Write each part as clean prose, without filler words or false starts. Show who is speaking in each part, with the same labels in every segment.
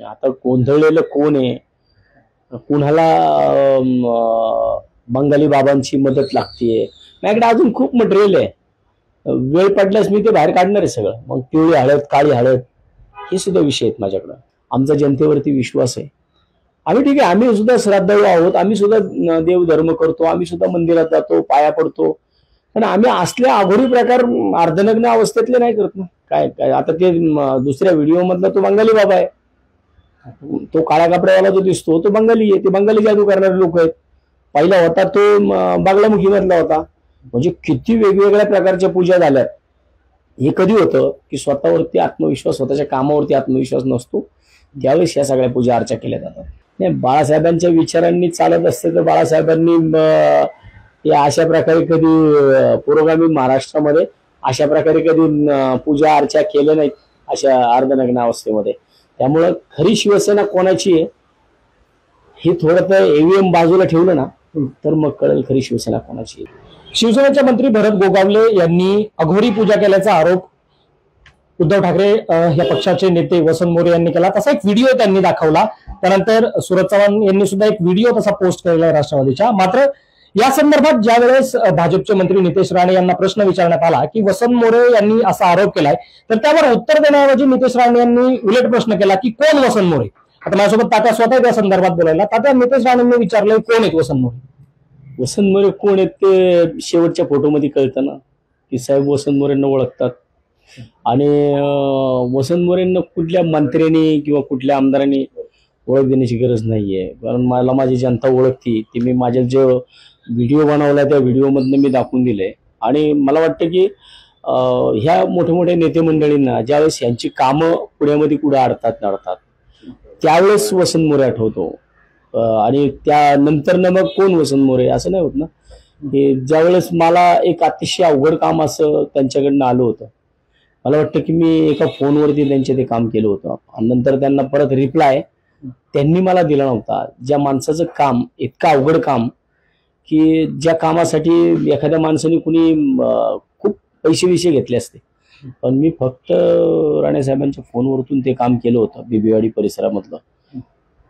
Speaker 1: आता गोंधळलेलं कोण आहे, कुणाला बंगाली बाबांची मदत लागतेय. माझ्याकडे अजून खूप मटेरियल आहे. वेळ पडल्यास मी ते बाहेर काढणार आहे सगळं. मग पिवळी हळद, काळी हळद हे सुद्धा विषय आहेत माझ्याकडं. आमचा जनतेवरती विश्वास आहे. आम्ही ठीक आहे, आम्ही सुद्धा श्रद्धाळू आहोत, आम्ही सुद्धा देवधर्म करतो, आम्ही सुद्धा मंदिरात जातो, पाया पडतो. पण आम्ही असल्या अघोरी प्रकार अर्धनग्न अवस्थेतले नाही करत ना. काय काय आता ते दुसऱ्या व्हिडिओ मधला तो बंगाली बाबा आहे, तो काळ्या कपड्यावाला जो दिसतो तो बंगाली आहे. ते बंगाली जादू करणारे लोक आहेत. पहिला होता तो बागलामुखी मधला होता. म्हणजे किती वेगवेगळ्या प्रकारच्या पूजा झाल्यात. हे कधी होतं की स्वतःवरती आत्मविश्वास, स्वतःच्या कामावरती आत्मविश्वास नसतो त्यावेळेस या सगळ्या पूजा अर्चा केल्या जातात. नाही, बाळासाहेबांच्या विचारांनी चालत असते तर बाळासाहेबांनी अशा प्रकारे कधी पुरोगामी महाराष्ट्रामध्ये अशा प्रकारे कधी पूजा अर्चा केल्या नाहीत अशा अर्धनग्न अवस्थेमध्ये. त्यामुळं खरी शिवसेना कोणाची आहे हे थोडं तर ईव्हीएम बाजूला ठेवलं ना तर मग कळेल खरी शिवसेना कोणाची आहे.
Speaker 2: शिवसेनेचे मंत्री भरत गोगावले यांनी अघोरी पूजा केल्याचा आरोप उद्धव ठाकरे या पक्षाचे नेते वसंत मोरे यांनी केला. तसा एक व्हिडिओ त्यांनी दाखवला. त्यानंतर सुरज चव्हाण यांनी सुद्धा एक व्हिडिओ तसा पोस्ट केला राष्ट्रवादीच्या. मात्र या संदर्भात ज्या वेळेस भाजपचे मंत्री नितेश राणे यांना प्रश्न विचारण्यात आला की वसंत मोरे यांनी असा आरोप केलाय, तर त्यावर उत्तर देण्याऐवजी नितेश राणे यांनी उलट प्रश्न केला की कोण वसंत मोरे. आता माझ्यासोबत तात्या स्वतः त्या संदर्भात बोलायला. तात्या, नितेश राणेंनी विचारलंय कोण आहेत वसंत मोरे.
Speaker 1: वसंत मोरे कोण आहेत ते शेवटच्या फोटोमध्ये कळतं ना की साहेब वसंत मोरेंना ओळखतात. आणि वसंत मोरेंना कुठल्या मंत्र्यांनी किंवा कुठल्या आमदारांनी ओळख देण्याची गरज नाहीये. कारण मला माझी जनता ओळखती. ती मी माझ्या जो व्हिडिओ बनवला त्या व्हिडिओमधनं मी दाखवून दिले. आणि मला वाटतं की ह्या मोठ्या मोठ्या नेते मंडळींना ज्यावेळेस यांची कामं पुण्यामध्ये कुठे नडतात त्यावेळेस वसंत मोरे आठवतो. आणि त्यानंतर मग कोण वसंत मोरे असं नाही होत ना. की ज्यावेळेस मला एक अतिशय अवघड काम असं त्यांच्याकडनं आलं होतं, मला वाटतं की मी एका फोनवरती त्यांचे ते काम केलं होतं. आणि नंतर त्यांना परत रिप्लाय त्यांनी मला दिला नव्हता. ज्या माणसाचं काम इतकं अवघड काम की ज्या कामासाठी एखाद्या माणसाने कुणी खूप पैसे घेतले असते, पण मी फक्त राणेसाहेबांच्या फोनवरतून ते काम केलं होतं बिबीवाडी परिसरामधलं.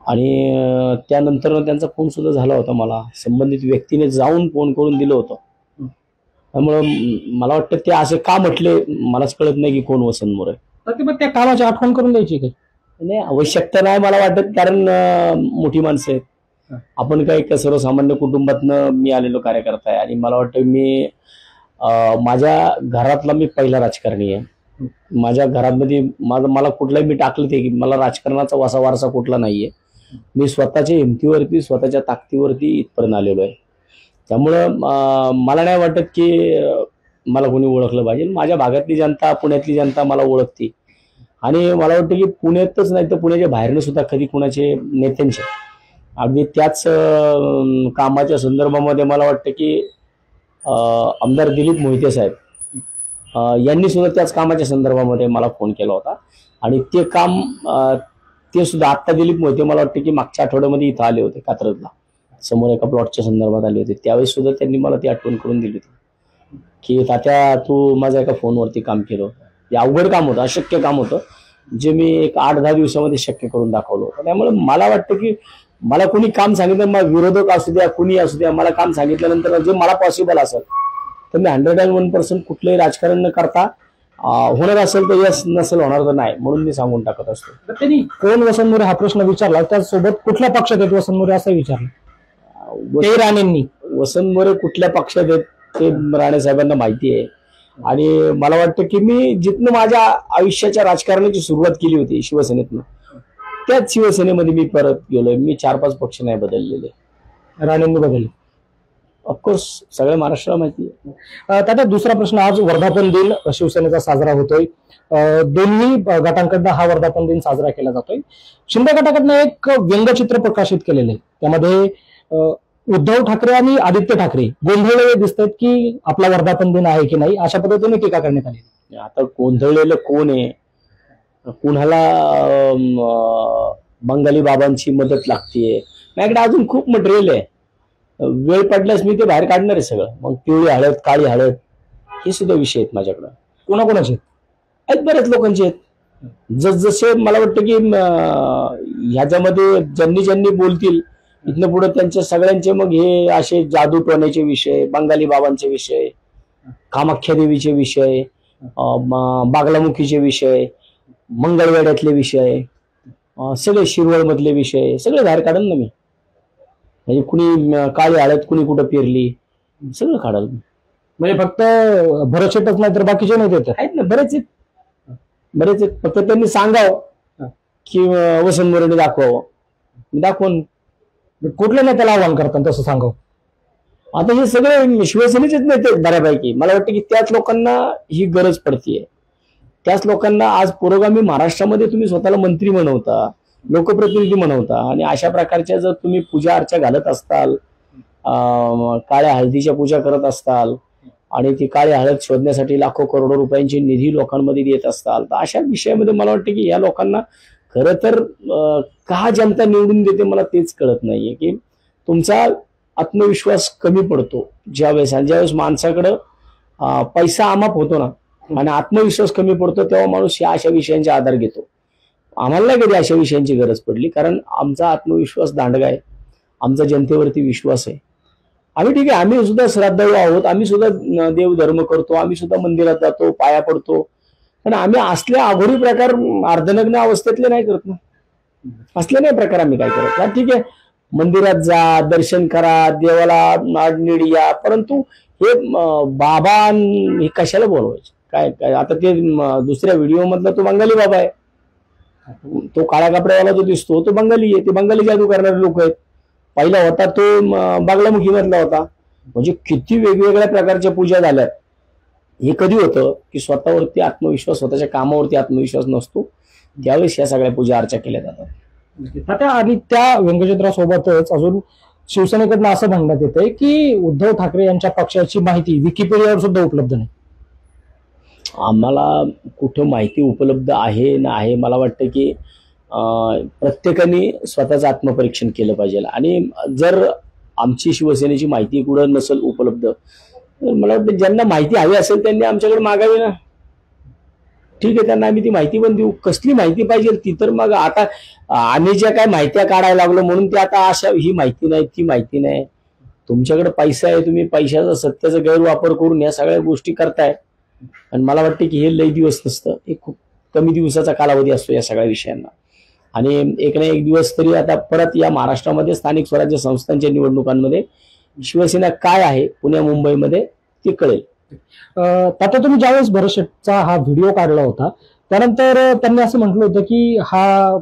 Speaker 1: आणि त्यानंतर त्यांचा फोन सुद्धा झाला होता मला. संबंधित व्यक्तीने जाऊन फोन करून दिलं होतं. त्यामुळं मला वाटतं ते असे का म्हटले मलाच कळत नाही की कोण वसंत मोरे.
Speaker 2: त्या कामाची आठवण करून द्यायची काही
Speaker 1: नाही, आवश्यकता नाही मला वाटत. कारण मोठी माणसं आहेत. आपण काही सर्वसामान्य कुटुंबातनं मी आलेलो कार्यकर्ता आहे. आणि मला वाटतं मी माझ्या घरातला मी पहिला राजकारणी आहे. माझ्या घरामध्ये मला कुठलाही मी टाकलं ते की मला राजकारणाचा वारसा कुठला नाहीये. मी स्वतःच्या हिमतीवरती स्वतःच्या ताकदीवरती इथपर्यंत आलेलो आहे. त्यामुळं मला नाही वाटत की मला कोणी ओळखलं पाहिजे. माझ्या भागातली जनता, पुण्यातली जनता मला ओळखते. आणि मला वाटतं की पुण्यातच नाही तर पुण्याच्या बाहेरनं सुद्धा कधी कुणाचे नेत्यांचे अगदी त्याच कामाच्या संदर्भामध्ये मला वाटतं की आमदार दिलीप मोहिते साहेब यांनी सुद्धा त्याच कामाच्या संदर्भामध्ये मला फोन केला होता. आणि ते काम ते सुद्धा आत्ता दिलीप मोहिते मला वाटतं की मागच्या आठवड्यामध्ये इथं आले होते कात्रजला, समोर एका प्लॉटच्या संदर्भात आले होते. त्यावेळेस सुद्धा त्यांनी मला ती आठवण करून दिली होती की तात्या तू माझ्या एका फोनवरती काम केलं होतं. हे अवघड काम होतं, अशक्य काम होतं, जे मी एक 8-10 दिवसामध्ये शक्य करून दाखवलं होतं. त्यामुळे मला वाटतं की मला कोणी काम सांगितलं, मला विरोधक असू द्या कुणी असू द्या, मला काम सांगितल्यानंतर जे मला पॉसिबल असेल तर मी 101% कुठलंही राजकारण न करता होणार असेल तर यस, नसेल होणार तर नाही, म्हणून मी सांगून टाकत असतो.
Speaker 2: त्यांनी कोण वसंत मोरे हा प्रश्न विचारला, त्यासोबत कुठल्या पक्षात आहेत वसंत मोरे असं विचारलं राणेंनी.
Speaker 1: वसंत मोरे कुठल्या पक्षात आहेत ते राणे साहेबांना माहिती आहे. आणि मला वाटतं की मी जिथनं माझ्या आयुष्याच्या राजकारणाची सुरुवात केली होती शिवसेनेतनं, त्याच शिवसेनेमध्ये मी परत गेलोय. मी 4-5 पक्ष नाही बदललेले.
Speaker 2: राणेंनी बदलले
Speaker 1: ऑफकोर्स सगळ्या महाराष्ट्राला माहिती आहे.
Speaker 2: त्याचा दुसरा प्रश्न, आज वर्धापन दिन शिवसेनेचा साजरा होतोय. दोन्ही गटांकडनं हा वर्धापन दिन साजरा केला जातोय. शिंदे गटाकडनं एक व्यंगचित्र प्रकाशित केलेलं आहे. त्यामध्ये उद्धव ठाकरे आणि आदित्य ठाकरे गोंधळलेले दिसतात की आपला वर्धापन दिन आहे की नाही, अशा पद्धतीने टीका करण्यात आली.
Speaker 1: आता गोंधळलेलं कोण आहे, कुणाला बंगाली बाबांची मदत लागतेय. माझ्याकडे अजून खूप मटेरियल आहे. वेळ पडल्यास मी ते बाहेर काढणार आहे सगळं. मग पिवळी हळद, काळी हळद हे सुद्धा विषय आहेत माझ्याकडं.
Speaker 2: कोणाकोणाचे
Speaker 1: आहेत? बऱ्याच लोकांचे आहेत. जसजसे मला वाटतं की ह्याच्यामध्ये ज्यांनी ज्यांनी बोलतील इथनं पुढे त्यांच्या सगळ्यांचे मग हे असे जादू टोण्याचे विषय, बंगाली बाबांचे विषय, कामाख्या देवीचे विषय, बागलामुखीचे विषय, मंगळवेड्यातले विषय, सगळे शिरवळ मधले विषय सगळे बाहेर काढल ना मी. म्हणजे कुणी काळी हळद कुणी कुठं पेरली सगळं काढल.
Speaker 2: म्हणजे फक्त भरत शेटच नाही तर बाकीचे नाही देत
Speaker 1: आहेत ना, बरेच आहेत. फक्त त्यांनी सांगावं की वसंत मोरेने दाखवावं, मी दाखवून.
Speaker 2: कुठल्या नेत्याला आव्हान करतात तसं सांगावं?
Speaker 1: आता हे सगळे शिवसेनेचेच नेते बऱ्यापैकी. मला वाटतं की त्याच लोकांना ही गरज पडतीये. त्याच लोकांना आज पुरोगामी महाराष्ट्रामध्ये तुम्ही स्वतःला मंत्री म्हणवता, लोकप्रतिनिधी म्हणवता, आणि अशा प्रकारच्या जर तुम्ही पूजा अर्चा घालत असताल, काळ्या हळदीच्या पूजा करत असताल आणि ती काळी हळद शोधण्यासाठी लाखो करोडो रुपयांची निधी लोकांमध्ये देत असताल, तर अशा विषयामध्ये मला वाटतं की या लोकांना खरं तर का जनता निवडून देते मला तेच कळत नाहीये. की तुमचा आत्मविश्वास कमी पडतो ज्यावेळेस माणसाकडं पैसा अमाप होतो ना आणि आत्मविश्वास कमी पडतो, तेव्हा माणूस या अशा विषयांचा आधार घेतो. आम्हाला नाही कधी अशा विषयांची गरज पडली, कारण आमचा आत्मविश्वास दांडगा आहे, आमचा जनतेवरती विश्वास आहे. आम्ही ठीक आहे, आम्ही सुद्धा श्रद्धाळू आहोत, आम्ही सुद्धा देवधर्म करतो, आम्ही सुद्धा मंदिरात जातो, पाया पडतो, पण आम्ही असल्या अघोरी प्रकार अर्धनग्न अवस्थेतले नाही करत ना. असले नाही प्रकार आम्ही काय करत. ठीक आहे, मंदिरात जा, दर्शन करा, देवाला नाडनिड या, परंतु हे बाबा हे कशाला बोलवायचे? काय काय आता ते दुसऱ्या व्हिडिओ मधला तो बंगाली बाबा आहे, तो काळ्या कपड्यावाला जो दिसतो तो बंगाली आहे. ते बंगाली जादू करणारे लोक आहेत. पहिला होता तो बागलामुखी मधला होता. म्हणजे किती वेगवेगळ्या प्रकारच्या पूजा झाल्यात. हे कधी होतं की स्वतःवरती आत्मविश्वास, स्वतःच्या कामावरती आत्मविश्वास नसतो, त्यावेळेस या सगळ्या पूजा अर्चा केल्या जातात.
Speaker 2: आणि त्या व्यंगचित्रासोबतच अजून शिवसेनेकडनं असं म्हणण्यात येतंय की उद्धव ठाकरे यांच्या पक्षाची माहिती विकिपीडियावर सुद्धा उपलब्ध नाही.
Speaker 1: आम्हाला कुठं माहिती उपलब्ध आहे ना आहे, मला वाटतं की प्रत्येकाने स्वतःचं आत्मपरीक्षण केलं पाहिजे. आणि जर आमची शिवसेनेची माहिती कुठं नसेल उपलब्ध, तर मला वाटतं ज्यांना माहिती हवी असेल त्यांनी आमच्याकडे मागावी ना. ठीक आहे, त्यांना आम्ही ती माहिती पण देऊ. कसली माहिती पाहिजे ती तर मग आता आम्ही ज्या काय माहित्या काढायला लागलो म्हणून ते आता अशा ही माहिती नाही ती माहिती नाही. तुमच्याकडे पैसा आहे, तुम्ही पैशाचा सत्याचा गैरवापर करून या सगळ्या गोष्टी करताय. आणि मला वाटतं की हे लई दिवस नसतं, हे खूप कमी दिवसाचा कालावधी असतो या सगळ्या विषयांना. आणि एक ना एक दिवस तरी आता परत या महाराष्ट्रामध्ये स्थानिक स्वराज्य संस्थांच्या निवडणुकांमध्ये शिवसेना काय आहे पुण्या मुंबईमध्ये ते कळेल.
Speaker 2: आता तुम्ही ज्यावेळेस भरत शेटचा हा व्हिडिओ काढला होता त्यानंतर त्यांनी असं म्हटलं होतं की हा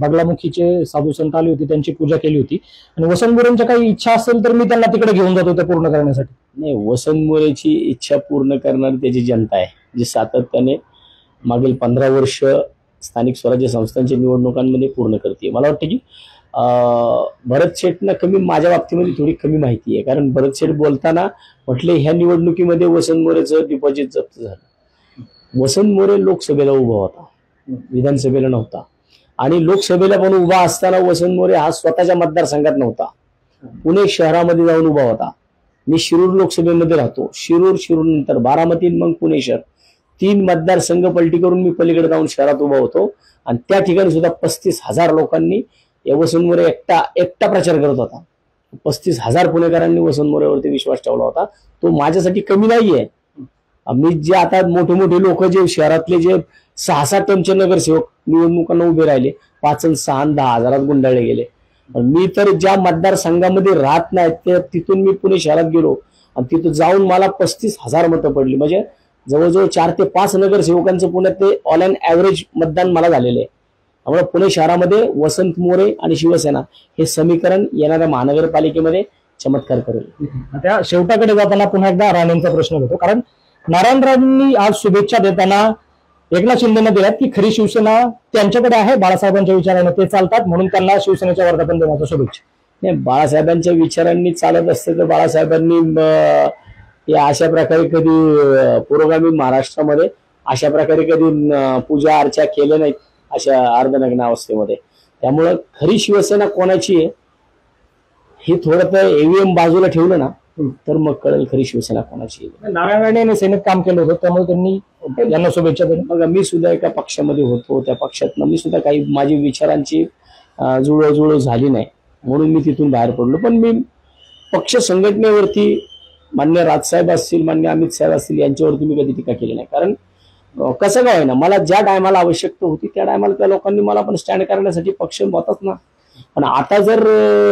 Speaker 2: बगलामुखीचे साधू संत आले होते, त्यांची पूजा केली होती आणि वसंत मोरेंच्या काही इच्छा असेल तर मी त्यांना तिकडे घेऊन जात होते पूर्ण करण्यासाठी.
Speaker 1: नाही, वसंत मोरेची इच्छा पूर्ण करणारी त्याची जनता आहे, जी सातत्याने मागील 15 वर्ष स्थानिक स्वराज्य संस्थांच्या निवडणुकांमध्ये पूर्ण करते. मला वाटतं की भरत शेटना कमी, माझ्या बाबतीमध्ये थोडी कमी माहिती आहे, कारण भरत शेट बोलताना म्हटले ह्या निवडणुकीमध्ये वसंत मोरेचं डिपॉझिट जप्त झालं. वसंत मोरे लोकसभेला उभा होता, विधानसभेला नव्हता. आणि लोकसभेला पण उभा असताना वसंत मोरे हा स्वतःच्या मतदारसंघात नव्हता, पुणे शहरामध्ये जाऊन उभा होता. मी शिरूर लोकसभेमध्ये राहतो, शिरूर नंतर बारामती, मग पुणे शहर, 3 मतदारसंघ पलटी करून मी पलीकडे जाऊन शहरात उभा होतो. आणि त्या ठिकाणी सुद्धा 35,000 लोकांनी वसंत मोरे एकटा प्रचार करत होता. 35,000 पुणेकरांनी वसंत मोरेवरती विश्वास ठेवला होता. तो माझ्यासाठी कमी नाहीये. मी जे आता मोठे मोठे लोक जे शहरातले जे 6-7 टर्मचे नगरसेवक निवडणुकांना उभे राहिले, 5 आणि 6 आणि 10 हजारात गुंडाळले गेले. मी तर ज्या मतदारसंघामध्ये राहत नाही ते तिथून मी पुणे शहरात गेलो आणि तिथं जाऊन मला 35,000 मतं पडली. म्हणजे जवळजवळ 4 ते 5 नगरसेवकांचं पुण्यात ते ऑल अँड ॲव्हरेज मतदान मला झालेलं आहे. त्यामुळे पुणे शहरामध्ये वसंत मोरे आणि शिवसेना हे समीकरण येणाऱ्या महानगरपालिकेमध्ये चमत्कार करेल.
Speaker 2: त्या शेवटाकडे जाताना पुन्हा एकदा राणेंचा प्रश्न घेतो, कारण नारायणरावांनी आज शुभेच्छा देताना एकनाथ शिंदेना दिल्यात की खरी शिवसेना त्यांच्याकडे आहे, बाळासाहेबांच्या विचाराने ते चालतात, म्हणून त्यांना शिवसेनेच्या वर्धापन दिनाच्या शुभेच्छा.
Speaker 1: नाही, बाळासाहेबांच्या विचारांनी चालत असते तर बाळासाहेबांनी अशा प्रकारे कधी पुरोगामी महाराष्ट्रामध्ये अशा प्रकारे कधी पूजा अर्चा केल्या नाहीत अशा अर्धनग्न अवस्थेमध्ये. त्यामुळं खरी शिवसेना कोणाची आहे हे थोडं तर ईव्हीएम बाजूला ठेवलं ना तर मग कळेल खरी शिवसेना कोणाची आहे.
Speaker 2: नारायण राणे यांनी सेनेत काम केलं होतं, त्यामुळे त्यांनी यांना शुभेच्छा दिल्या.
Speaker 1: बघा, मी सुद्धा एका पक्षामध्ये होतो, त्या पक्षातनं मी सुद्धा काही माझी विचारांची जुळवाजुळव झाली नाही म्हणून मी तिथून बाहेर पडलो. पण मी पक्ष संघटनेवरती मान्य राजसाहेब असतील, मान्य अमित साहेब असतील, यांच्यावरती मी कधी टीका केली नाही. कारण कसं काय ना, मला ज्या टायमाला आवश्यकता होती त्या टायमाला त्या लोकांनी मला पण स्टँड करण्यासाठी पक्ष होताच ना. पण आता जर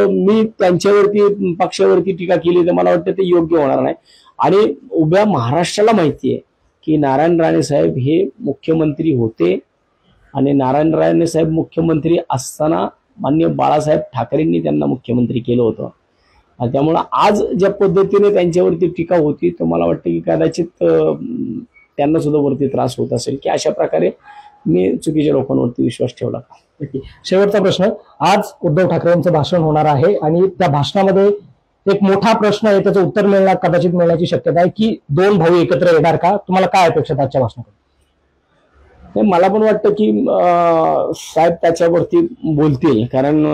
Speaker 1: मी त्यांच्यावरती पक्षावरती टीका केली तर मला वाटतं ते योग्य होणार नाही. आणि उभ्या महाराष्ट्राला माहिती आहे की नारायण राणे साहेब हे मुख्यमंत्री होते आणि नारायण राणे साहेब मुख्यमंत्री असताना माननीय बाळासाहेब ठाकरेंनी त्यांना मुख्यमंत्री केलं होतं. त्यामुळं आज ज्या पद्धतीने त्यांच्यावरती टीका होती तर मला वाटतं की कदाचित त्यांना सुद्धा वरती त्रास होत असेल की अशा प्रकारे मी चुकीच्या लोकांवरती विश्वास ठेवला.
Speaker 2: शेवटचा प्रश्न, आज उद्धव ठाकरे यांचं भाषण होणार आहे आणि त्या भाषणामध्ये एक मोठा प्रश्न आहे, त्याचं उत्तर कदाचित मिळण्याची शक्यता आहे की 2 भाऊ एकत्र येणार का? तुम्हाला काय अपेक्षा आहे आजच्या भाषणाकडे?
Speaker 1: मला पण वाटतं की साहेब त्याच्यावरती बोलतील. कारण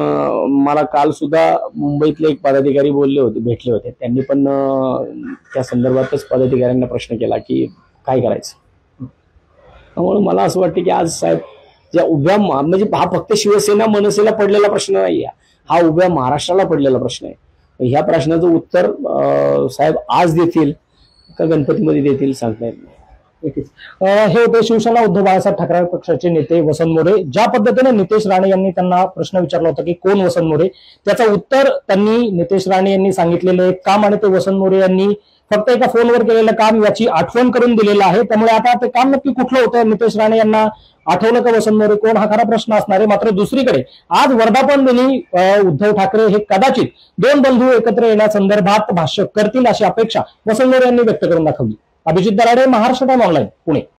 Speaker 1: मला काल सुद्धा मुंबईतले एक पदाधिकारी भेटले होते. त्यांनी पण त्या संदर्भातच पदाधिकाऱ्यांना प्रश्न केला की काय करायचं. त्यामुळे मला असं वाटतं की आज साहेब ज्या उभ्या म्हणजे हा फक्त शिवसेना मनसेला पडलेला प्रश्न नाही, हा उभ्या महाराष्ट्राला पडलेला प्रश्न आहे. ह्या प्रश्नाचं उत्तर साहेब आज देतील का गणपतीमध्ये देतील सांगता येत नाही.
Speaker 2: हे होते शिवसेना उद्धव बाळासाहेब ठाकरे पक्षाचे नेते वसंत मोरे. ज्या पद्धतीने नितेश राणे यांनी त्यांना प्रश्न विचारला होता की कोण वसंत मोरे, त्याचं उत्तर त्यांनी नितेश राणे यांनी सांगितलेले काम आणि ते वसंत मोरे यांनी फक्त एका फोनवर केलेलं काम याची आठवण करून दिलेलं आहे. त्यामुळे आता ते काम नक्की कुठलं होतं, नितेश राणे यांना आठवलं का वसंत मोरे कोण, हा खरा प्रश्न असणार आहे. मात्र दुसरीकडे आज वर्धापन दिनी उद्धव ठाकरे हे कदाचित 2 बंधू एकत्र येण्यासंदर्भात भाष्य करतील अशी अपेक्षा वसंत मोरे यांनी व्यक्त करून दाखवली. Abhijit Darade, Maharashtra time online, Pune.